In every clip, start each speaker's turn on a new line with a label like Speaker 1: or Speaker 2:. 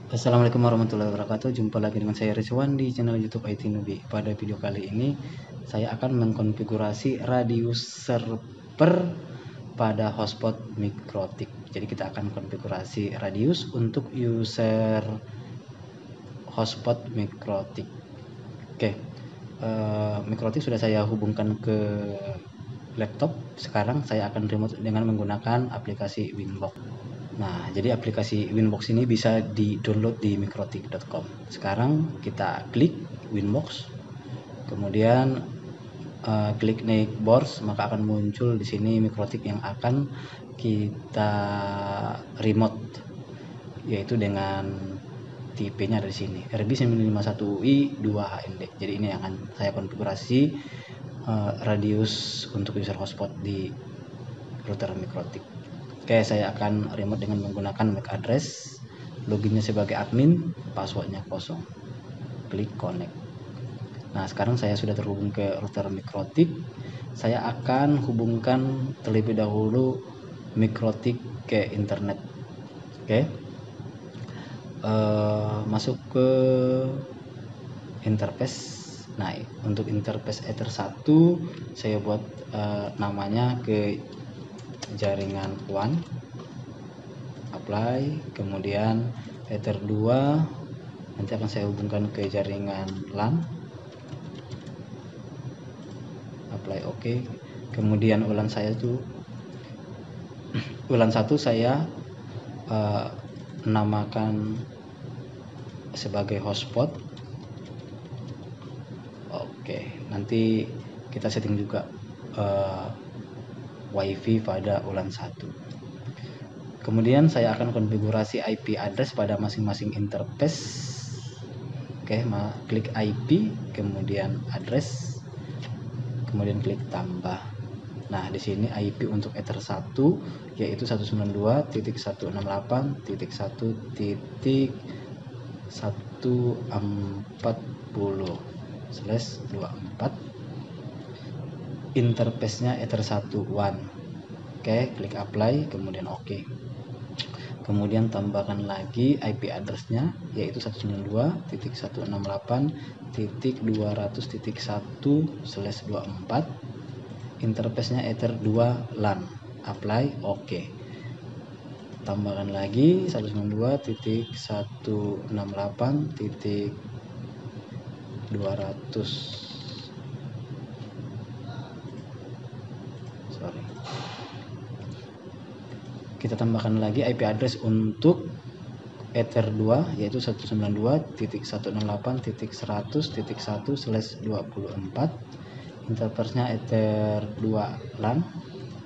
Speaker 1: Assalamualaikum warahmatullahi wabarakatuh. Jumpa lagi dengan saya Rizwan di channel YouTube IT Nubi. Pada video kali ini saya akan mengkonfigurasi radius server pada hotspot Mikrotik. Jadi kita akan konfigurasi radius untuk user hotspot Mikrotik. Oke, Mikrotik sudah saya hubungkan ke laptop. Sekarang saya akan remote dengan menggunakan aplikasi Winbox. Nah, jadi aplikasi Winbox ini bisa di-download di mikrotik.com. Sekarang kita klik Winbox, kemudian klik naik boards, maka akan muncul di sini Mikrotik yang akan kita remote, yaitu dengan tipenya dari sini RB951UI 2HND. Jadi ini yang akan saya konfigurasi radius untuk user hotspot di router Mikrotik. Oke, saya akan remote dengan menggunakan MAC address, loginnya sebagai admin, passwordnya kosong. Klik connect. Nah, sekarang saya sudah terhubung ke router Mikrotik. Saya akan hubungkan terlebih dahulu Mikrotik ke internet. Oke, masuk ke interface. Nah, untuk interface Ether 1 saya buat namanya ke jaringan WAN, apply, kemudian Ether 2 nanti akan saya hubungkan ke jaringan LAN, apply, oke. Kemudian ulan 1 saya namakan sebagai hotspot. Oke, nanti kita setting juga WiFi pada ulan 1. Kemudian saya akan konfigurasi IP address pada masing-masing interface. Oke, klik IP, kemudian address, kemudian klik tambah. Nah, di sini IP untuk Ether 1 yaitu 192.168.1.140/24. Interface-nya Ether 1 WAN. Oke, klik apply, kemudian oke. Kemudian tambahkan lagi IP address-nya yaitu 192.168.200.1/24. Interface-nya Ether 2 LAN. Apply, oke. Tambahkan lagi 192.168.200. Kita tambahkan lagi IP address untuk Ether 2 yaitu 192.168.100.1/24. Interface-nya Ether 2 LAN.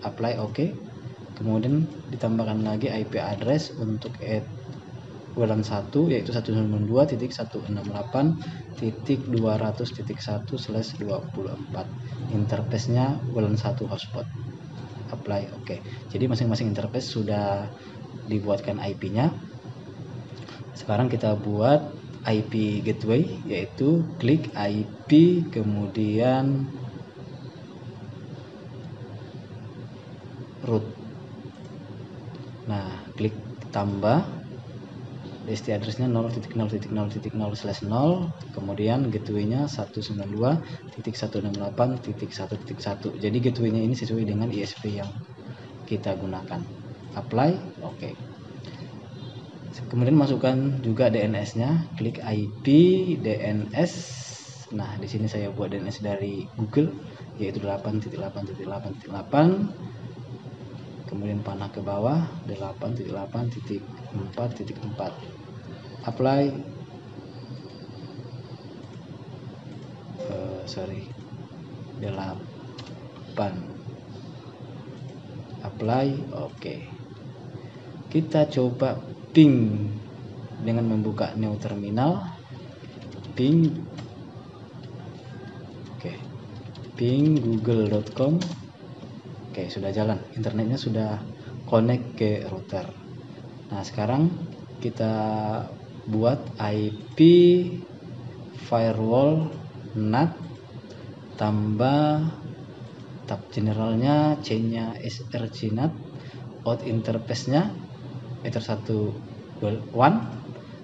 Speaker 1: Apply, oke. Kemudian ditambahkan lagi IP address untuk WLAN 1 yaitu 192.168.200.1/24. Interface-nya WLAN 1 hotspot. Apply, oke. Jadi masing-masing interface sudah dibuatkan IP-nya. Sekarang kita buat IP gateway, yaitu klik IP kemudian root. Nah, klik tambah DST address-nya 0.0.0.0/0, kemudian gateway-nya 192.168.1.1. Jadi gateway-nya ini sesuai dengan ISP yang kita gunakan. Apply, oke. Kemudian masukkan juga DNS-nya, klik IP DNS. Nah, di sini saya buat DNS dari Google yaitu 8.8.8.8. Kemudian panah ke bawah 8.8.4.4. Apply, 8. Apply, oke. Kita coba ping dengan membuka new terminal. Ping, oke. Ping google.com. Oke, sudah jalan. Internetnya sudah connect ke router. Nah, sekarang kita buat IP firewall NAT tambah tab generalnya, chain-nya src NAT, out interface-nya Ether 1 WAN,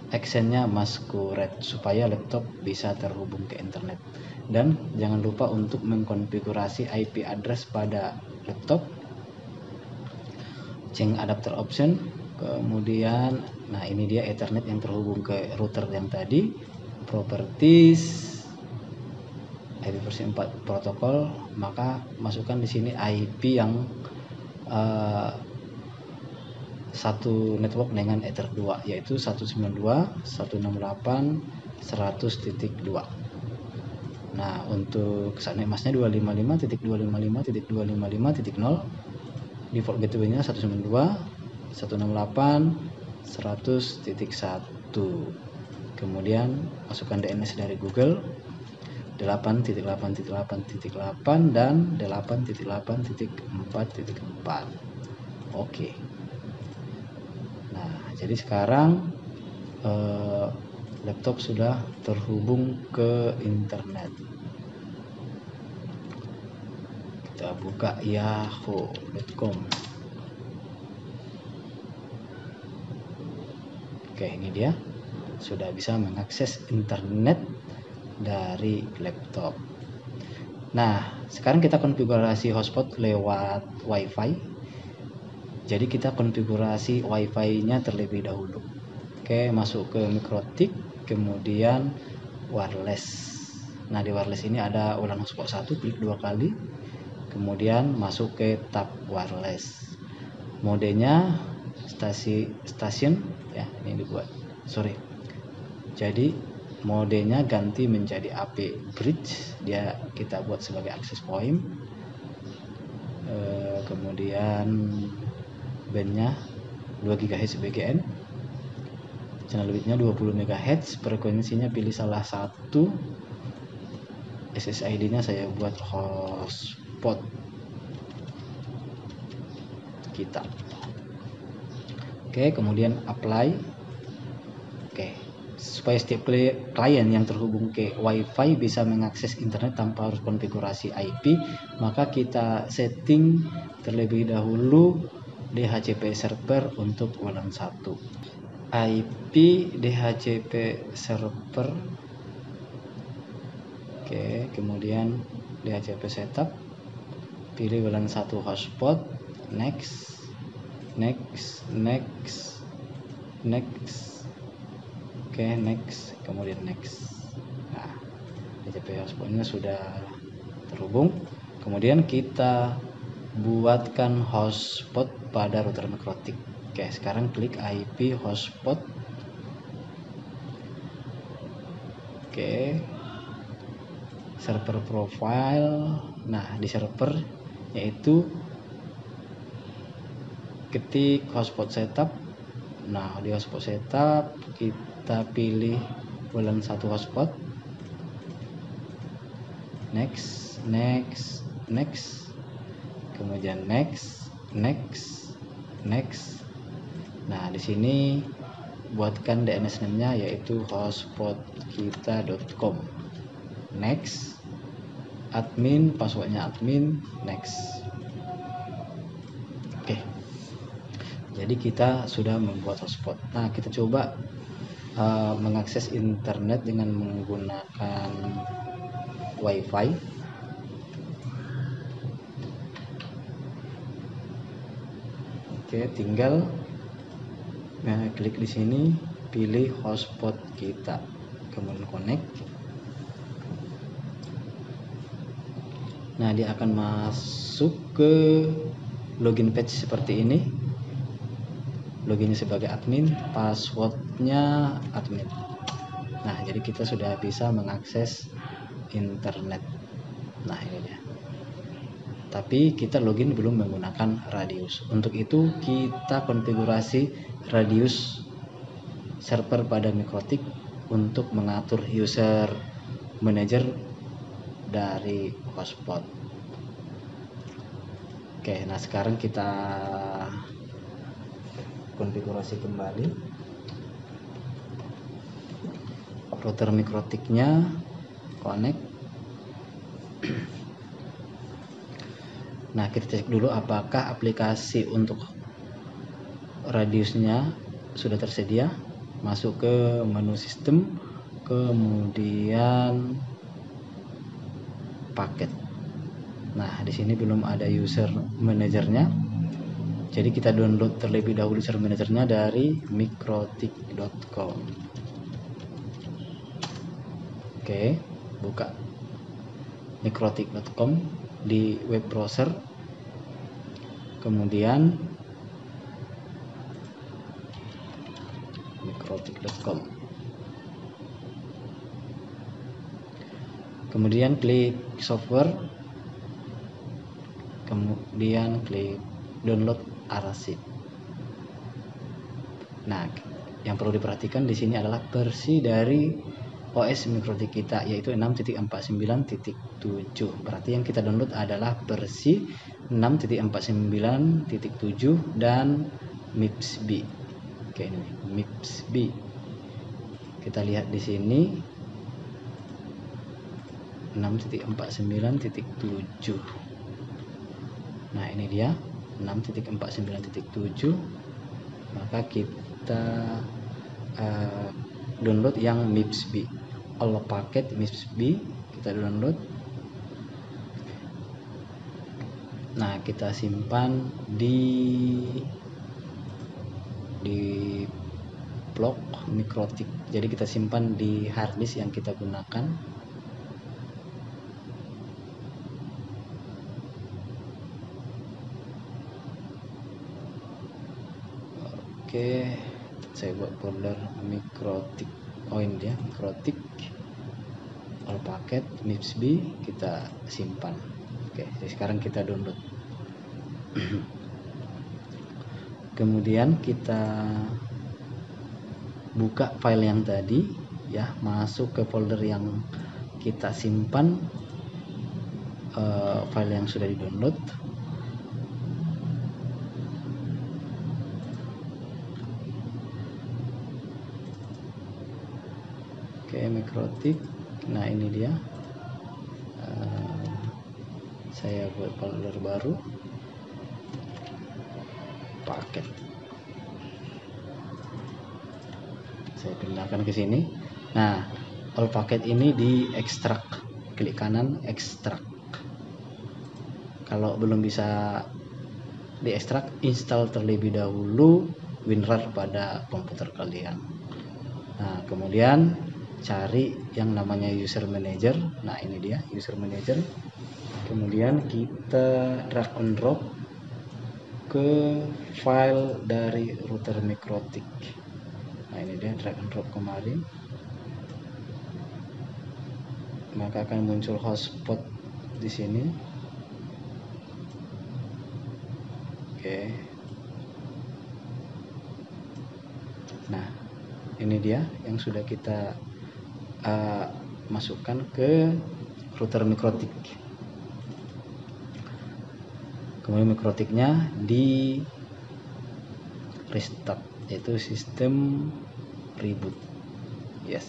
Speaker 1: actionnya masquerade supaya laptop bisa terhubung ke internet. Dan jangan lupa untuk mengkonfigurasi IP address pada laptop, change adapter option, kemudian nah ini dia Ethernet yang terhubung ke router yang tadi, properties, IP-versi 4 protokol, maka masukkan di sini IP yang satu network dengan Ether 2 yaitu 192.168.100.2. Nah, untuk subnetmasknya 255.255.255.0, default gateway-nya 192.168.100.1. Kemudian masukkan DNS dari Google 8.8.8.8 dan 8.8.4.4. Oke. Nah, jadi sekarang laptop sudah terhubung ke internet. Kita buka yahoo.com. Oke, ini dia. Sudah bisa mengakses internet dari laptop. Nah, sekarang kita konfigurasi hotspot lewat WiFi. Jadi kita konfigurasi WiFi-nya terlebih dahulu. Oke, masuk ke MikroTik, kemudian wireless. Nah, di wireless ini ada ulang hotspot 1, klik 2 kali. Kemudian masuk ke tab wireless. Modenya station ya, ini dibuat. Jadi modenya ganti menjadi AP bridge, dia kita buat sebagai access point. Kemudian bandnya 2 GHz BGN, channel widthnya 20 MHz, frekuensinya pilih salah satu, SSID nya saya buat hotspot kita. Oke, kemudian apply. Oke, supaya setiap klien yang terhubung ke WiFi bisa mengakses internet tanpa harus konfigurasi IP, maka kita setting terlebih dahulu DHCP server untuk ulang 1. IP DHCP server. Oke, kemudian DHCP setup, pilih ulang 1 hotspot, next. Oke, next, kemudian next. Nah, DHCP hotspotnya sudah terhubung. Kemudian kita buatkan hotspot pada router MikroTik. Oke, sekarang klik IP hotspot. Oke, server profile. Nah, di server yaitu ketik hotspot setup. Nah, di hotspot setup kita pilih ulang 1 hotspot, next, kemudian next. Nah, di sini buatkan DNS name-nya yaitu hotspotkita.com. Next, admin, passwordnya admin, next. Oke, jadi kita sudah membuat hotspot. Nah, kita coba mengakses internet dengan menggunakan WiFi. Oke, tinggal klik di sini, pilih hotspot kita, kemudian connect. Nah, dia akan masuk ke login page seperti ini. Loginnya sebagai admin, passwordnya admin. Nah, jadi kita sudah bisa mengakses internet. Nah, ini dia. Tapi kita login belum menggunakan Radius. Untuk itu kita konfigurasi Radius server pada MikroTik untuk mengatur user manager dari hotspot. Oke, nah sekarang kita konfigurasi kembali router MikroTiknya, connect. Nah, kita cek dulu apakah aplikasi untuk Radiusnya sudah tersedia. masuk ke menu sistem, kemudian paket. Nah, di sini belum ada user manajernya. Jadi kita download terlebih dahulu user manajernya dari mikrotik.com. Oke, buka mikrotik.com di web browser. Kemudian mikrotik.com. Kemudian klik software. Kemudian klik download arsip. Nah, yang perlu diperhatikan di sini adalah versi dari OS Mikrotik kita, yaitu 6.49.7. Berarti yang kita download adalah versi 6.49.7 dan MIPS B. Oke, ini MIPS B. Kita lihat di sini 6.49.7. Nah, ini dia 6.49.7. Maka kita download yang MIPS B. All paket MIPS B kita download. Nah, kita simpan di blok Mikrotik. Jadi kita simpan di harddisk yang kita gunakan. Oke, saya buat folder Mikrotik. Oh, ini dia Mikrotik all paket MIPS B, kita simpan. Oke, jadi sekarang kita download. Kemudian kita buka file yang tadi ya, masuk ke folder yang kita simpan file yang sudah di-download. Oke, Mikrotik. Nah, ini dia. Saya buat folder baru, paket. Saya pindahkan ke sini. Nah, all paket ini di ekstrak. Klik kanan ekstrak. Kalau belum bisa di ekstrak, install terlebih dahulu WinRAR pada komputer kalian. Nah, kemudian cari yang namanya user manager. Nah, ini dia user manager. Kemudian kita drag and drop ke file dari router Mikrotik. Nah, ini dia drag and drop kemarin. Maka akan muncul hotspot di sini. Oke. Nah, ini dia yang sudah kita masukkan ke router Mikrotik. Kemudian Mikrotiknya di restart, yaitu sistem reboot. Yes,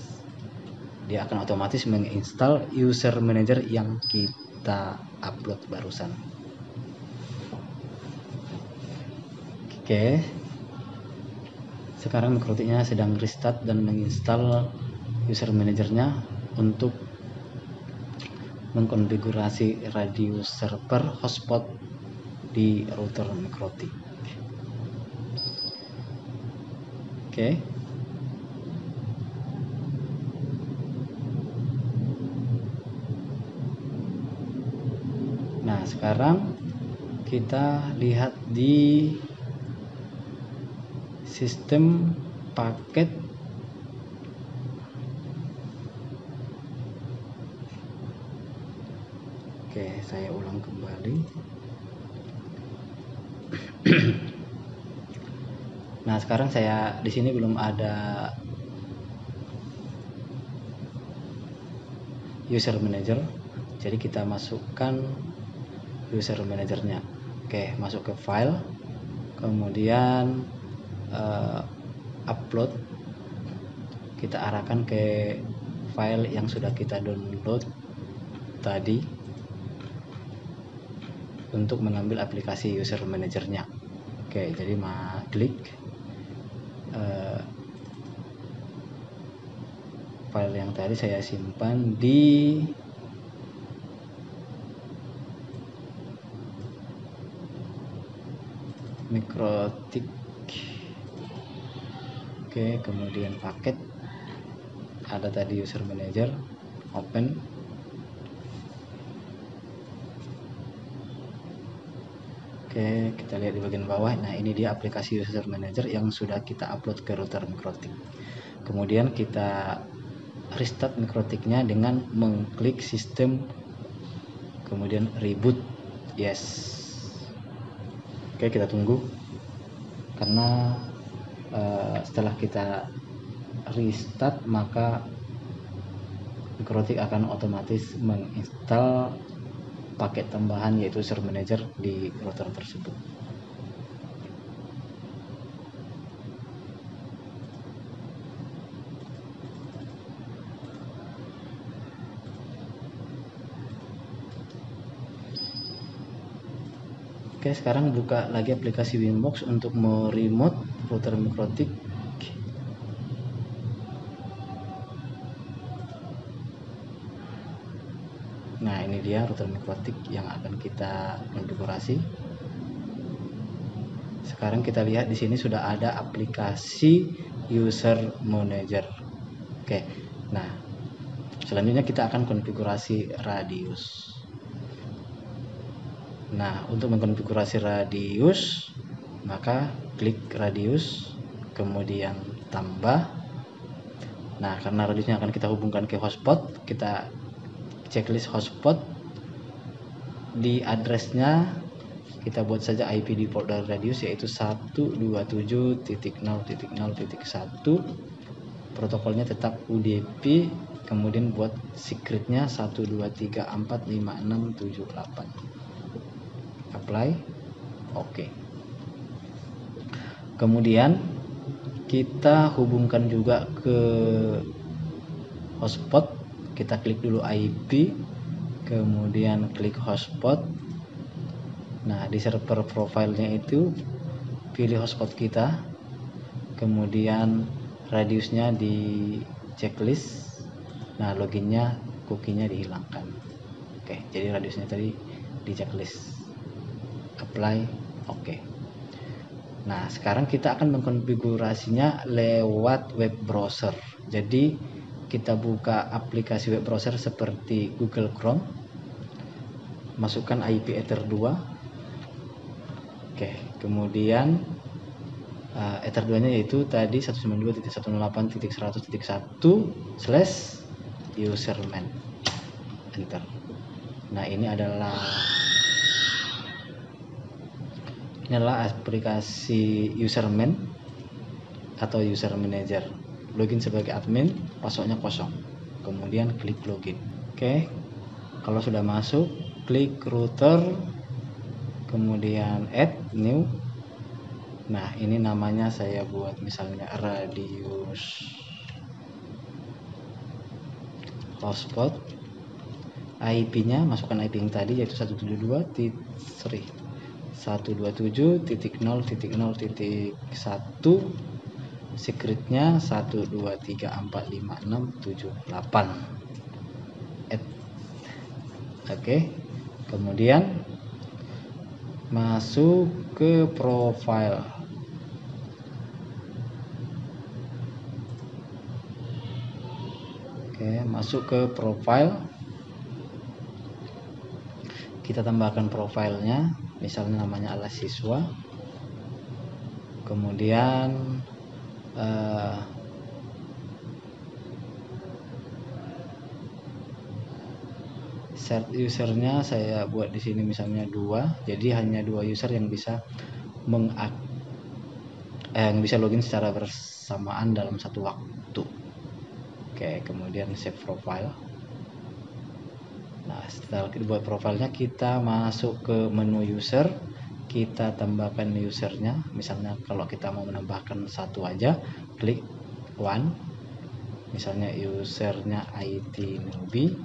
Speaker 1: dia akan otomatis menginstal user manager yang kita upload barusan. Oke, sekarang Mikrotiknya sedang restart dan menginstal user manajernya untuk mengkonfigurasi radio server hotspot di router Mikrotik. Oke. Nah, sekarang kita lihat di sistem paket. Oke, saya ulang kembali. Nah, sekarang saya di sini belum ada user manager, jadi kita masukkan user manajernya. Oke, masuk ke file, kemudian upload, kita arahkan ke file yang sudah kita download tadi untuk mengambil aplikasi user manajernya. Oke, jadi klik file yang tadi saya simpan di Mikrotik. Oke, kemudian paket, ada tadi user manager, open. Oke, kita lihat di bagian bawah. Nah, ini dia aplikasi user manager yang sudah kita upload ke router Mikrotik. Kemudian kita restart Mikrotiknya dengan mengklik sistem, kemudian reboot, yes. Oke, kita tunggu karena setelah kita restart maka Mikrotik akan otomatis menginstal paket tambahan yaitu user manager di router tersebut. Oke, sekarang buka lagi aplikasi Winbox untuk meremote router Mikrotik. Nah, ini dia router Mikrotik yang akan kita konfigurasi. Sekarang kita lihat di sini sudah ada aplikasi user manager. Oke. Nah, selanjutnya kita akan konfigurasi radius. Nah, untuk mengkonfigurasi radius, maka klik radius, kemudian tambah. Nah, karena radiusnya akan kita hubungkan ke hotspot, kita checklist hotspot. Di addressnya kita buat saja IP default dari radius yaitu 127.0.0.1. Protokolnya tetap UDP, kemudian buat secretnya 123456778. Apply, oke. Kemudian kita hubungkan juga ke hotspot. Kita klik dulu IP, kemudian klik hotspot. Nah, di server profilnya itu pilih hotspot kita, kemudian radiusnya di checklist. Nah, loginnya, cookie-nya dihilangkan. Oke, jadi radiusnya tadi di checklist. Apply, oke. Nah, sekarang kita akan mengkonfigurasinya lewat web browser. Jadi kita buka aplikasi web browser seperti Google Chrome, masukkan IP Ether 2. Oke, kemudian Ether 2 nya yaitu tadi 192.168.1/userman. Enter. Nah, ini adalah aplikasi userman atau user manager. Login sebagai admin, passwordnya kosong. Kemudian klik login. Oke, kalau sudah masuk, klik router, kemudian add new. Nah, ini namanya saya buat misalnya radius hotspot. IP-nya masukkan IP yang tadi yaitu 127.0.0.1. Secretnya 123456778. Oke, kemudian masuk ke profile. Oke, masuk ke profile. Kita tambahkan profilnya, misalnya namanya adalah siswa. Kemudian set usernya saya buat di sini misalnya 2. Jadi hanya 2 user yang bisa yang bisa login secara bersamaan dalam satu waktu. Oke, kemudian save profile. Nah, setelah dibuat profilnya, kita masuk ke menu user, kita tambahkan usernya. Misalnya kalau kita mau menambahkan satu aja, klik one. Misalnya usernya IT newbie,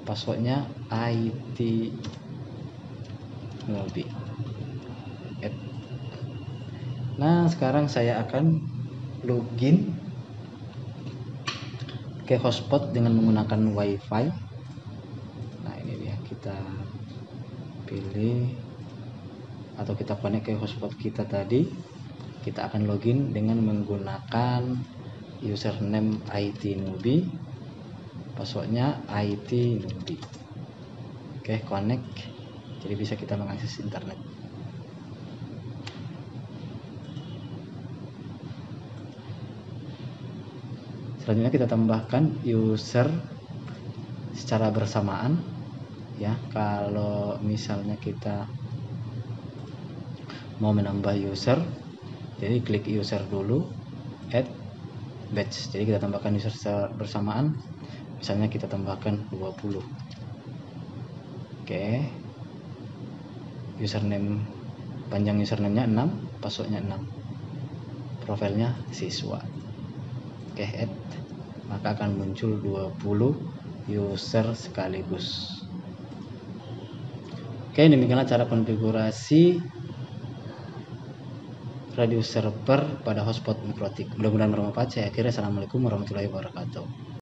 Speaker 1: passwordnya IT newbie. Nah, sekarang saya akan login ke hotspot dengan menggunakan WiFi. Nah, ini dia, kita pilih atau kita connect ke hotspot kita tadi. Kita akan login dengan menggunakan username IT-Newbie, passwordnya IT-Newbie. Oke, connect. Jadi bisa kita mengakses internet. Selanjutnya kita tambahkan user secara bersamaan ya. Kalau misalnya kita mau menambah user, jadi klik user dulu, add batch. Jadi kita tambahkan user secara bersamaan. Misalnya kita tambahkan 20. Oke. Username, panjang username-nya 6, passwordnya 6. Profilnya siswa. Oke, add. Maka akan muncul 20 user sekaligus. Oke, demikianlah cara konfigurasi radio server pada hotspot Mikrotik. Mudah-mudahan bermanfaat. Saya akhiri. Assalamualaikum warahmatullahi wabarakatuh.